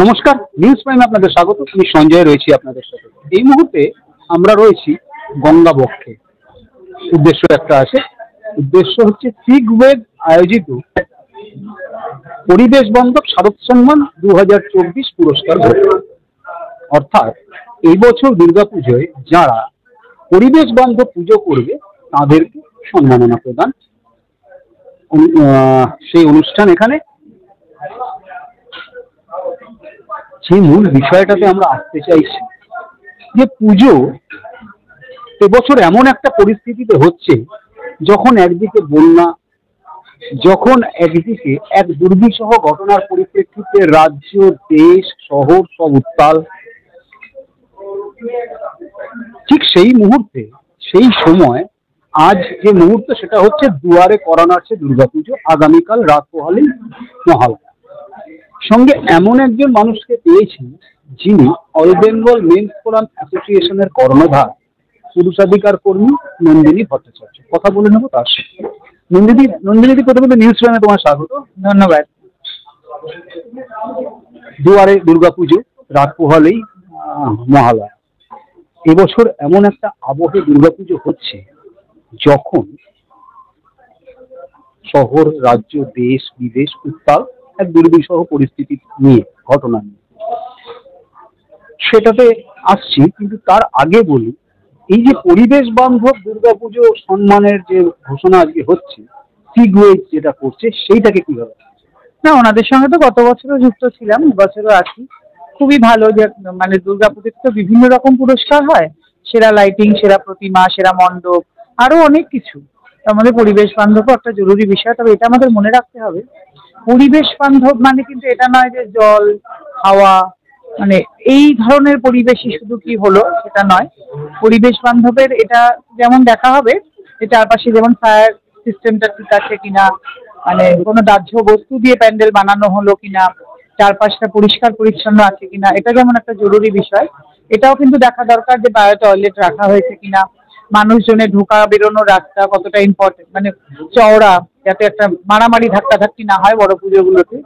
নমস্কার, নিউজ প্রাইমে আপনাদের স্বাগত। আমি সঞ্জয় রয়েছি আপনাদের সাথে। এই মুহূর্তে আমরা রয়েছি গঙ্গা বক্ষে। উদ্দেশ্য একটা আছে, উদ্দেশ্য হচ্ছে সিগওয়েব আয়োজিত পরিবেশ বান্ধব শারদ সম্মান 2024 পুরস্কার ঘোষণা। অর্থাৎ এই বছর দুর্গাপুজোয় যারা পরিবেশ বান্ধব পুজো করবে তাদেরকে সম্মাননা প্রদান, সেই অনুষ্ঠান এখানে। সেই মূল বিষয়টাতে আমরা আসতে চাইছি যে পুজো এবছর এমন একটা পরিস্থিতিতে হচ্ছে যখন একদিকে বন্যা, যখন একদিকে এক দুর্বিষহ ঘটনার পরিপ্রেক্ষিতে রাজ্য, দেশ, শহর সব উত্তাল। ঠিক সেই মুহূর্তে, সেই সময় আজ যে মুহূর্ত সেটা হচ্ছে দুয়ারে করা নাড়ছে দুর্গাপুজো। আগামীকাল রাত পোহালেই মহালয়া। সঙ্গে এমন একজন মানুষকে পেয়েছি যিনি অল বেঙ্গল মেন্স ফোরাম অ্যাসোসিয়েশনের কর্ণধার, পুরুষাধিকার কর্মী নন্দিনী ভট্টাচার্য। কথা বলে নেবো তার সাথে। নন্দিনী, প্রথমত নিউজ প্রাইমে তোমার স্বাগত। ধন্যবাদ। দুয়ারে দুর্গাপুজো, রাত পোহালেই মহালয়া। এবছর এমন একটা আবহে দুর্গাপুজো হচ্ছে যখন শহর, রাজ্য, দেশ, বিদেশ উত্তাল এক দুর্বিষহ পরিস্থিতি নিয়ে, ঘটনা নিয়ে। সেটাতে আসছি, কিন্তু তার আগে বলি, এই যে পরিবেশ বান্ধব দুর্গাপুজো সম্মানের যে ঘোষণা আজকে হচ্ছে, সিগওয়েব যেটা করছে, সেইটাকে কিভাবে? না, ওনাদের সঙ্গে তো গত বছরও যুক্ত ছিলাম, এবছরও আছি। খুবই ভালো যে মানে দুর্গাপুজোতে তো বিভিন্ন রকম পুরস্কার হয়, সেরা লাইটিং, সেরা প্রতিমা, সেরা মণ্ডপ, আরো অনেক কিছু। আমাদের পরিবেশ বান্ধবও একটা জরুরি বিষয়। তবে এটা আমাদের মনে রাখতে হবে, পরিবেশ বান্ধব মানে কিন্তু এটা নয় যে জল, হাওয়া, মানে এই ধরনের পরিবেশই শুধু কি হলো সেটা নয়। পরিবেশ বান্ধবের এটা যেমন দেখা হবে যে চারপাশে যেমন ফায়ার সিস্টেমটা ঠিক আছে কিনা, মানে কোনো দাহ্য বস্তু দিয়ে প্যান্ডেল বানানো হলো কিনা, চারপাশটা পরিষ্কার পরিচ্ছন্ন আছে কিনা, এটা যেমন একটা জরুরি বিষয়। এটাও কিন্তু দেখা দরকার যে বায়ো টয়লেট রাখা হয়েছে কিনা, মানুষজনের ঢোকা বেরোনোর রাস্তা কতটা ইম্পর্টেন্ট, মানে চওড়া, যাতে একটা মারামারি ধাক্কাধাক্কি না হয় বড় পুজোগুলোতে।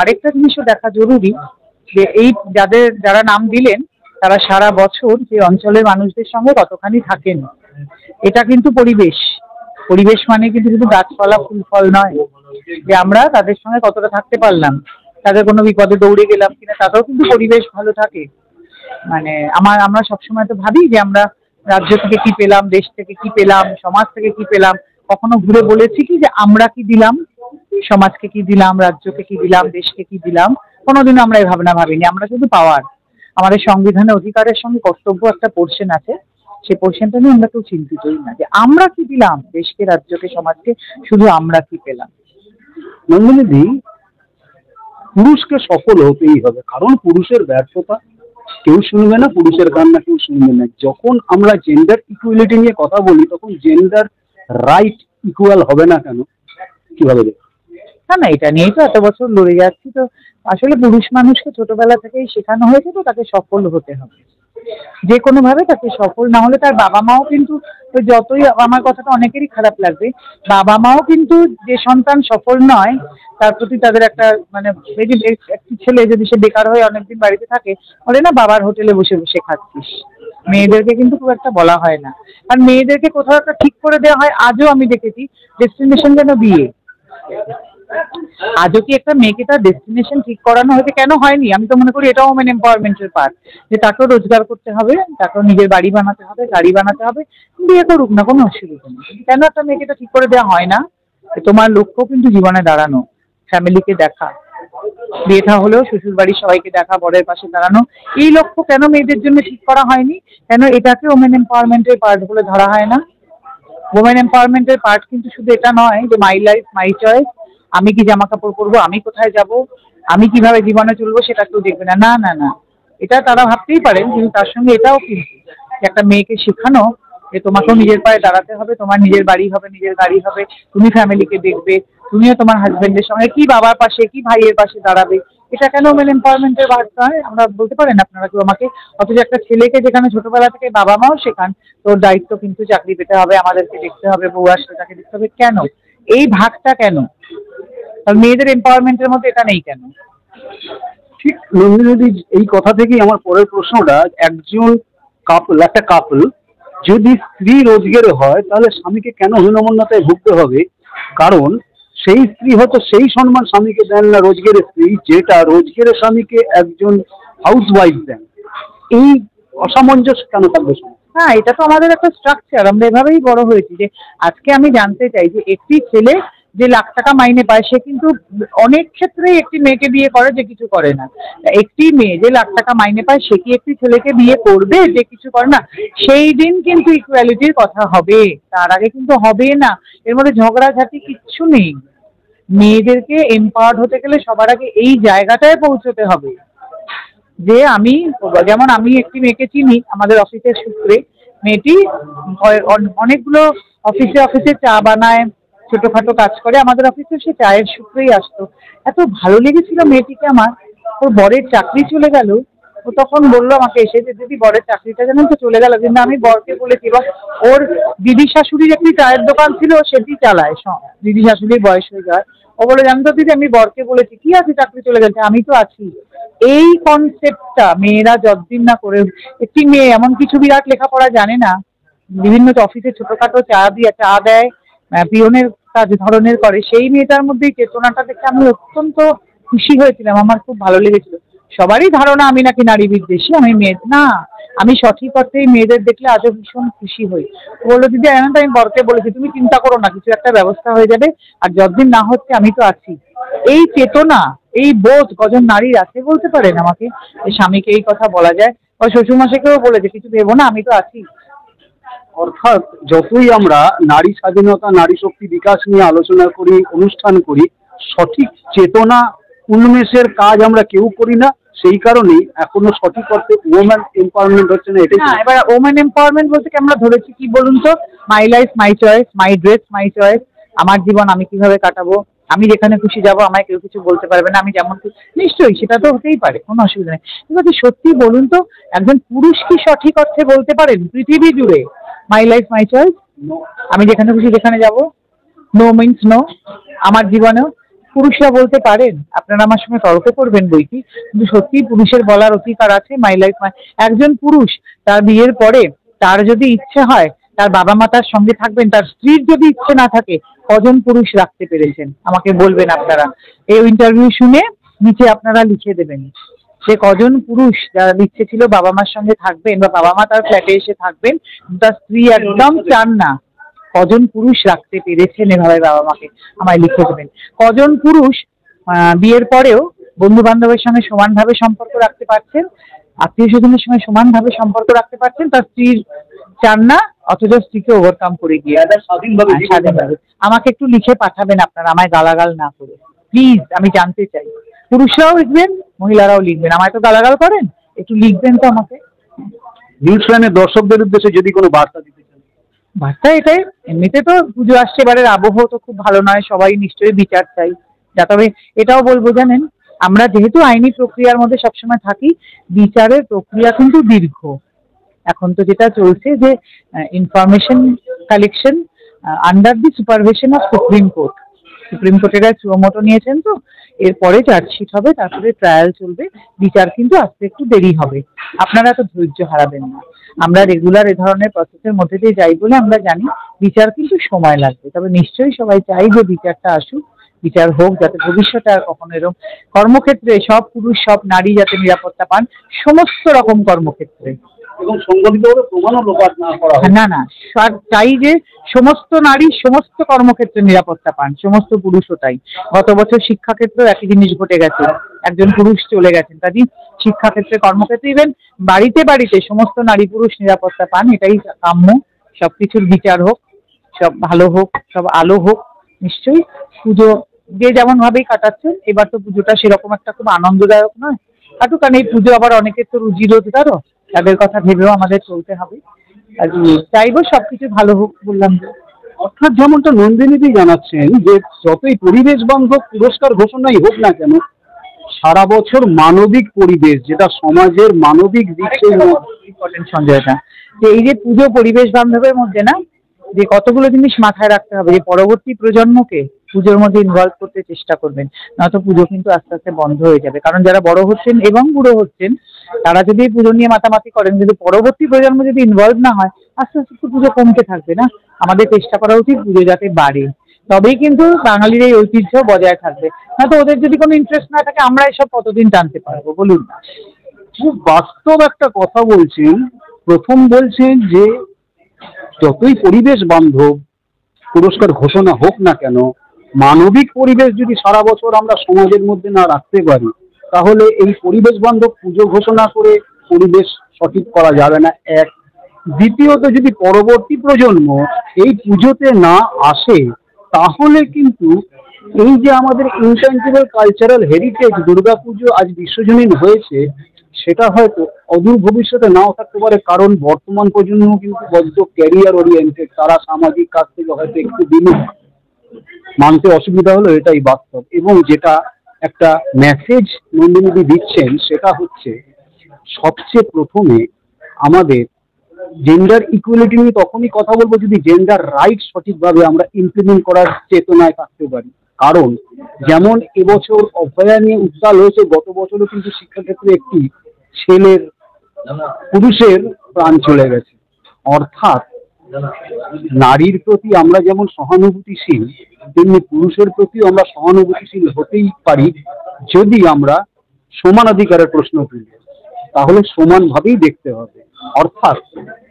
আরেকটা জিনিসও দেখা জরুরি যে এই যারা নাম দিলেন তারা সারা বছর যে অঞ্চলের মানুষদের সঙ্গে কতখানি থাকেন। এটা কিন্তু পরিবেশ মানে কিন্তু শুধু গাছপালা, ফুল ফল নয়, যে আমরা তাদের সঙ্গে কতটা থাকতে পারলাম, তাদের কোনো বিপদে দৌড়ে গেলাম কিনা, তাতেও কিন্তু পরিবেশ ভালো থাকে। মানে আমরা সবসময় তো ভাবি যে আমরা রাজ্য থেকে কি পেলাম, দেশ থেকে কি পেলাম, সমাজ থেকে কি পেলাম। কখনো ঘুরে বলেছি কি যে আমরা কি দিলাম, সমাজকে কি দিলাম, রাজ্যকে কি দিলাম, দেশকে কি দিলাম? কোনোদিনও আমরা এই ভাবনা ভাবিনি। আমরা শুধু পাওয়ার, আমাদের সংবিধানে অধিকারের সঙ্গে কর্তব্য একটা পোর্শন আছে, সেই পোর্শনটা নিয়ে আমরা কেউ চিন্তিতই না যে আমরা কি দিলাম দেশকে, রাজ্যকে, সমাজকে, শুধু আমরা কি পেলাম। নন্দিনী, পুরুষকে সফল হতেই হবে, কারণ পুরুষের ব্যর্থতা কেউ শুনবে না, পুরুষের কান্না কেউ শুনবে না। যখন আমরা জেন্ডার ইকুয়ালিটি নিয়ে কথা বলি তখন জেন্ডার রাইট ইকুয়াল হবে না কেন? কিভাবে দেখ? না, এটা নিয়েই তো এত বছর লড়ে যাচ্ছি। তো আসলে পুরুষ মানুষকে ছোটবেলা থেকেই শেখানো হয়েছে তো তাকে সফল হতে হবে, যে কোনো ভাবে তাকে সফল না হলে তার বাবা মাও কিন্তু, তো যতই আমার কথাটা অনেকেরই খারাপ লাগবে, বাবা মাও কিন্তু যে সন্তান সফল নয় তার প্রতি তাদের একটা মানে, এই যে একটি ছেলে যদি সে বেকার হয়ে অনেকদিন বাড়িতে থাকে, বলে না বাবার হোটেলে বসে বসে খাচ্ছিস। মেয়েদেরকে কিন্তু খুব একটা বলা হয় না, আর মেয়েদেরকে কোথাও একটা ঠিক করে দেওয়া হয়। আজও আমি দেখেছি ডেস্টিনেশন যেন বিয়ে। আজও কি একটা মেয়েকে তার ডেস্টিনেশন ঠিক করানো হয়েছে? কেন হয়নি? আমি তো মনে করি এটাও ওমেন এম্পাওয়ারমেন্টের পার্ট, যে তাকেও রোজগার করতে হবে, তাকেও নিজের বাড়ি বানাতে হবে, গাড়ি বানাতে হবে, বিয়ে করুক না, কোনো অসুবিধা নেই। কেন একটা মেয়েকে এটা ঠিক করে দেওয়া হয় না? তোমার লক্ষ্য কিন্তু জীবনে দাঁড়ানো, ফ্যামিলিকে দেখা, বিয়ে থা হলেও শ্বশুর বাড়ির সবাইকে দেখা, বরের পাশে দাঁড়ানো, এই লক্ষ্য কেন মেয়েদের জন্য ঠিক করা হয়নি? কেন এটাকে ওমেন এম্পাওয়ারমেন্টের পার্ট বলে ধরা হয় না? ওমেন এম্পাওয়ারমেন্টের পার্ট কিন্তু শুধু এটা নয় যে মাই লাইফ মাই চয়েস, আমি কি জামা কাপড় পরবো, আমি কোথায় যাব, আমি কিভাবে জীবনে চলবো সেটা কেউ দেখবে না। না না না, এটা তারা ভাবতেই পারেন, কিন্তু তার সঙ্গে এটাও কিন্তু একটা মেয়েকে শেখানো যে তোমাকেও নিজের পায়ে দাঁড়াতে হবে, তোমার নিজের বাড়ি হবে, নিজের গাড়ি হবে, তুমি ফ্যামিলিকে দেখবে, তুমিও তোমার হাজবেন্ডের সঙ্গে কি বাবার পাশে কি ভাইয়ের পাশে দাঁড়াবে। এটা কেন ওমেন এম্পাওয়ারমেন্টের বার্তা হয়? আমরা বলতে পারেন আপনারা কেউ আমাকে? অথচ একটা ছেলেকে যেখানে ছোটবেলা থেকে বাবা মাও শেখান তোর দায়িত্ব কিন্তু চাকরি পেতে হবে, আমাদেরকে দেখতে হবে, বউ আসলে তাকে দেখতে হবে, কেন এই ভাগটা? কেন মেয়েদের এম্পাওয়ারমেন্টের মধ্যে এটা নেই কেন? ঠিক নন্দিনী, এই কথা থেকেই আমার পরের প্রশ্নটা, একটা কাপল যদি স্ত্রী রোজগারে হয় তাহলে স্বামীকে কেন হীনমন্যতায় ভুগতে হবে? কারণ সেই স্ত্রী হয়তো সেই সম্মান স্বামীকে দেন না রোজগারের স্ত্রী, যেটা রোজগারের স্বামীকে একজন হাউস ওয়াইফ দেন। এই অসামঞ্জস্য কেন থাকবে? হ্যাঁ, এটা তো আমাদের একটা স্ট্রাকচার, আমরা এভাবেই বড় হয়েছি। যে আজকে আমি জানতে চাই যে একটি ছেলে যে লাখ টাকা মাইনে পায় সে কিন্তু অনেক ক্ষেত্রেই একটি মেয়েকে বিয়ে করে যে কিছু করে না। একটি মেয়ে যে লাখ টাকা মাইনে পায় সে কি একটি ছেলেকে বিয়ে করবে যে কিছু করে না? সেই দিন কিন্তু ইকুয়ালিটির কথা হবে, তার আগে কিন্তু হবে না। এর মধ্যে ঝগড়াঝাটি কিচ্ছু নেই। মেয়েদেরকে এম্পাওয়ার্ড হতে গেলে সবার আগে এই জায়গাটায় পৌঁছতে হবে যে যেমন আমি একটি মেয়েকে চিনি আমাদের অফিসের সূত্রে। মেয়েটি অনেকগুলো অফিসে চা বানায়, ছোটখাটো কাজ করে আমাদের অফিসে, সে চায়ের সূত্রেই আসতো। এত ভালো লেগেছিল মেয়েটিকে আমার। ওর বরের চাকরি চলে গেল, ও তখন বললো আমাকে এসে যে দিদি বরের চাকরিটা জানেন তো চলে গেল, কিন্তু আমি বরকে বলেছি। এবং ওর দিদি শাশুড়ির একটি চায়ের দোকান ছিল, সেটি চালায়, দিদি শাশুড়ির বয়স হয়ে যায়। ও বলে জানো তো দিদি আমি বরকে বলেছি, কি আছে চাকরি চলে গেছে, আমি তো আছি। এই কনসেপ্টটা মেয়েরা যতদিন না করে, একটি মেয়ে এমন কিছু বিরাট লেখাপড়া জানে না, বিভিন্ন অফিসে ছোটখাটো চা দেয়, পিয়নের কাজ ধরনের করে, সেই মেয়েটার মধ্যে চেতনাটা দেখে আমি অত্যন্ত খুশি হয়েছিলাম, আমার খুব ভালো লেগেছিল। সবারই ধারণা আমি নাকি নারী বিদ্বেষী, আমি মেয়ে না, আমি সঠিক অর্থেই মেয়েদের দেখলে আজও ভীষণ খুশি হই। বললো দিদি এমন তো আমি বরকে বলেছি, তুমি চিন্তা করো না, কিছু একটা ব্যবস্থা হয়ে যাবে, আর যতদিন না হচ্ছে আমি তো আছি। এই চেতনা, এই বোধ কজন নারীর আছে বলতে পারেন আমাকে? স্বামীকে এই কথা বলা যায়, বা শ্বশুরমশাইকেও বলেছে কিছু ভেবো না, আমি তো আছি। অর্থাৎ যতই আমরা নারী স্বাধীনতা, নারী শক্তি বিকাশ নিয়ে আলোচনা করি, অনুষ্ঠান করি, সঠিক চেতনা উন্মেষের কাজ আমরা কেউ করি না। সেই কারণেই এখনো সঠিক অর্থে ওমেন এম্পাওয়ারমেন্ট হচ্ছে না। এটাই এবার ওমেন এম্পাওয়ারমেন্ট বলতে কি আমরা ধরেছি কি বলুন তো? My life my choice, my dress my choice. আমার জীবন আমি কিভাবে কাটাবো, আমি যেখানে খুশি যাবো, আমায় কেউ কিছু বলতে পারবে না, আমি যেমন নিশ্চয়ই সেটা তো হতেই পারে, কোনো অসুবিধা নেই। কিন্তু সত্যি বলুন তো, একজন পুরুষ কি সঠিক অর্থে বলতে পারেন পৃথিবী জুড়ে মাই লাইফ মাই চয়েস, আমি যেখানে খুশি যেখানে যাব? No means no. আমার জীবনেও পুরুষরা বলতে পারেন? আপনারা আমার সঙ্গে তর্ক করবেন বইকি, কিন্তু সত্যি পুরুষের বলার অধিকার আছে মাই লাইফ মাই। একজন পুরুষ তার বিয়ের পরে তার যদি ইচ্ছে হয় তার বাবা মা তার সঙ্গে থাকবেন, তার স্ত্রীর যদি ইচ্ছে না থাকে, কজন পুরুষ রাখতে পেরেছেন আমাকে বলবেন আপনারা? এই ইন্টারভিউ শুনে নিচে আপনারা লিখে দেবেন যে কজন পুরুষ যারা ইচ্ছে ছিল বাবা মার সঙ্গে থাকবেন, বা বাবা মা তার ফ্ল্যাটে এসে থাকবেন, তার স্ত্রী একদম চান না, কজন পুরুষ রাখতে পেরেছেন এভাবে বাবা মাকে? আমায় লিখে দেবেন। কজন পুরুষ বিয়ের পরেও বন্ধু বান্ধবের সঙ্গে সমানভাবে সম্পর্ক রাখতে পারছেন, আত্মীয় স্বজনের সঙ্গে সমানভাবে সম্পর্ক রাখতে পারছেন, তার স্ত্রীর চান না, অথচ স্ত্রীকে ওভারকাম করে গিয়ে স্বাধীনভাবে। আমাকে একটু লিখে পাঠাবেন আপনারা, আমায় গালাগাল না করে প্লিজ, আমি জানতে চাই। পুরুষরাও লিখবেন, মহিলারাও লিখবেন, আমায় তো গালাগাল করেন, একটু লিখবেন তো আমাকে। নিউজিল্যান্ডের দর্শকদের উদ্দেশ্যে যদি কোনো বার্তা দিতে চান? বার্তা এটাই, এমনিতে তো পুজো আসছে, এবারের আবহাওয়া তো খুব ভালো নয়, সবাই নিশ্চয়ই বিচার চাই। তবে এটাও বলবো জানেন, আমরা যেহেতু আইনি প্রক্রিয়ার মধ্যে সবসময় থাকি, বিচারের প্রক্রিয়া কিন্তু দীর্ঘ। এখন তো যেটা চলছে যে information collection under the supervision of supreme court, supreme কোর্টেরা সুমোটো নিয়েছেন, তো এরপরে চার্জশিট হবে, তারপরে ট্রায়াল চলবে, বিচার কিন্তু আসতে একটু দেরি হবে। আপনারা তো ধৈর্য হারাবেন না, আমরা রেগুলার এ ধরনের প্রসেসের মধ্যে দিয়ে যাই বলে আমরা জানি বিচার কিন্তু সময় লাগবে। তবে নিশ্চয়ই সবাই চাই যে বিচারটা আসুক, বিচার হোক, যাতে ভবিষ্যতে আর কখনো এরকম কর্মক্ষেত্রে সব পুরুষ সব নারী যাতে নিরাপত্তা পান, সমস্ত রকম কর্মক্ষেত্রে, এবং সংগঠিতভাবে প্রমাণও লোপাট না করা হয়। না, চাই যে সমস্ত নারী সমস্ত কর্মক্ষেত্রে নিরাপত্তা পান, সমস্ত পুরুষও তাই। গত বছর শিক্ষাক্ষেত্রেও একই জিনিস ঘটে গেছে, একজন পুরুষ চলে গেছেন, কাজে শিক্ষাক্ষেত্রে কর্মক্ষেত্রে ইভেন বাড়িতে বাড়িতে সমস্ত নারী পুরুষ নিরাপত্তা পান, এটাই কাম্য। সবকিছুর বিচার হোক, সব ভালো হোক, সব আলো হোক। নিশ্চয়ই পুজো যে যেমন ভাবেই কাটাচ্ছেন, এবার তো পুজোটা সেরকম একটা খুব আনন্দদায়ক নয়, কাটুক, কারণ এই পুজো আবার অনেকের তো রুজি রোজগারও, তাদের কথা ভেবেও আমাদের চলতে হবে। আর চাইবো সবকিছু ভালো হোক, বললাম যে। অর্থাৎ যেমনটা নন্দিনীদি জানাচ্ছেন যে যতই পরিবেশ বান্ধব পুরস্কার ঘোষণাই হোক না কেন, সারা বছর মানবিক পরিবেশ, যেটা সমাজের মানবিক দিক, ইম্পর্টেন্ট সঞ্জয়টা, যে এই যে পুজো পরিবেশ বান্ধবের মধ্যে না, যে কতগুলো জিনিস মাথায় রাখতে হবে, যে পরবর্তী প্রজন্মকে পুজোর মধ্যে ইনভলভ করতে চেষ্টা করবেন, নয়তো পুজো কিন্তু আস্তে আস্তে বন্ধ হয়ে যাবে। কারণ যারা বড় হচ্ছেন এবং বুড়ো হচ্ছেন তারা যদি এই পুজো নিয়ে মাতামাতি করেন, কিন্তু পরবর্তী প্রজন্ম যদি ইনভলভ না হয়, আস্তে আস্তে তো পুজো কমতে থাকবে না। আমাদের চেষ্টা করা উচিত পুজো যাতে বাড়ে, তবেই কিন্তু বাঙালির এই ঐতিহ্য বজায় থাকবে। নয়তো ওদের যদি কোনো ইন্টারেস্ট না থাকে, আমরা এসব কতদিন টানতে পারবো বলুন না? খুব বাস্তব একটা কথা বলছেন। প্রথম বলছেন যে যতই পরিবেশ বান্ধব পুরস্কার ঘোষণা হোক না কেন, মানবিক পরিবেশ যদি সারা বছর আমরা সমাজের মধ্যে না রাখতে পারি, তাহলে এই পরিবেশ বান্ধব পুজো ঘোষণা করে পরিবেশ সঠিক করা যাবে না। এক, দ্বিতীয়ত যদি পরবর্তী প্রজন্ম এই পুজোতে না আসে, তাহলে কিন্তু এই যে আমাদের ইনট্যাঞ্জিবল কালচারাল হেরিটেজ দুর্গাপুজো আজ বিশ্বজনীন হয়েছে, সেটা হয়তো অদূর ভবিষ্যতে নাও থাকতে পারে। কারণ বর্তমান প্রজন্ম কিন্তু বড্ড ক্যারিয়ার ওরিয়েন্টেড, তারা সামাজিক কাজ থেকে হয়তো একটু বিমুখ। মানতে অসুবিধা হলো, এটাই বাস্তব। এবং যেটা একটা মেসেজ নন্দিনীদি দিচ্ছেন, সেটা হচ্ছে সবচেয়ে প্রথমে আমাদের জেন্ডার ইকুয়ালিটি নিয়ে তখনই কথা বলবো যদি জেন্ডার রাইট সঠিকভাবে আমরা ইমপ্লিমেন্ট করার চেতনায় থাকতে পারি। কারণ যেমন এবছর অভয়া নিয়ে উত্তাল হয়েছে, গত বছরও কিন্তু শিক্ষাক্ষেত্রে একটি ছেলের পুরুষের প্রাণ চলে গেছে। অর্থাৎ নারীর প্রতি আমরা যেমন সহানুভূতিশীল, তেমনি পুরুষের প্রতিও আমরা সহানুভূতিশীল হতেই পারি যদি আমরা সমানাধিকারের প্রশ্ন তুলি। তাহলে সমানভাবেই দেখতে হবে। অর্থাৎ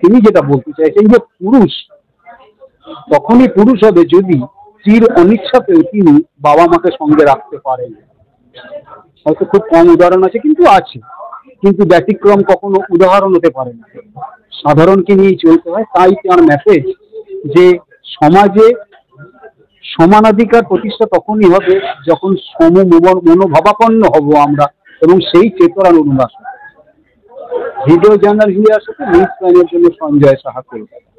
তিনি যেটা বলতে চাইছেন যে পুরুষ তখনই পুরুষ হবে যদি স্ত্রীর অনিচ্ছাতেও তিনি বাবা মাকে সঙ্গে রাখতে পারেন। হয়তো খুব কম উদাহরণ আছে, কিন্তু আছে। কিন্তু ব্যতিক্রম কখনো উদাহরণ হতে পারে না, সাধারণকে নিয়েই চলতে হয়। তাই তার মেসেজ যে সমাজে সমানাধিকার প্রতিষ্ঠা তখনই হবে যখন মনোভাবাপন্ন হব আমরা এবং সেই চেতনার উন্মাস। ভিডিও জার্নাল হিলিয়ার সাথে নিউজ প্রাইমের জন্য সঞ্জয় সাহা, কলকাতা।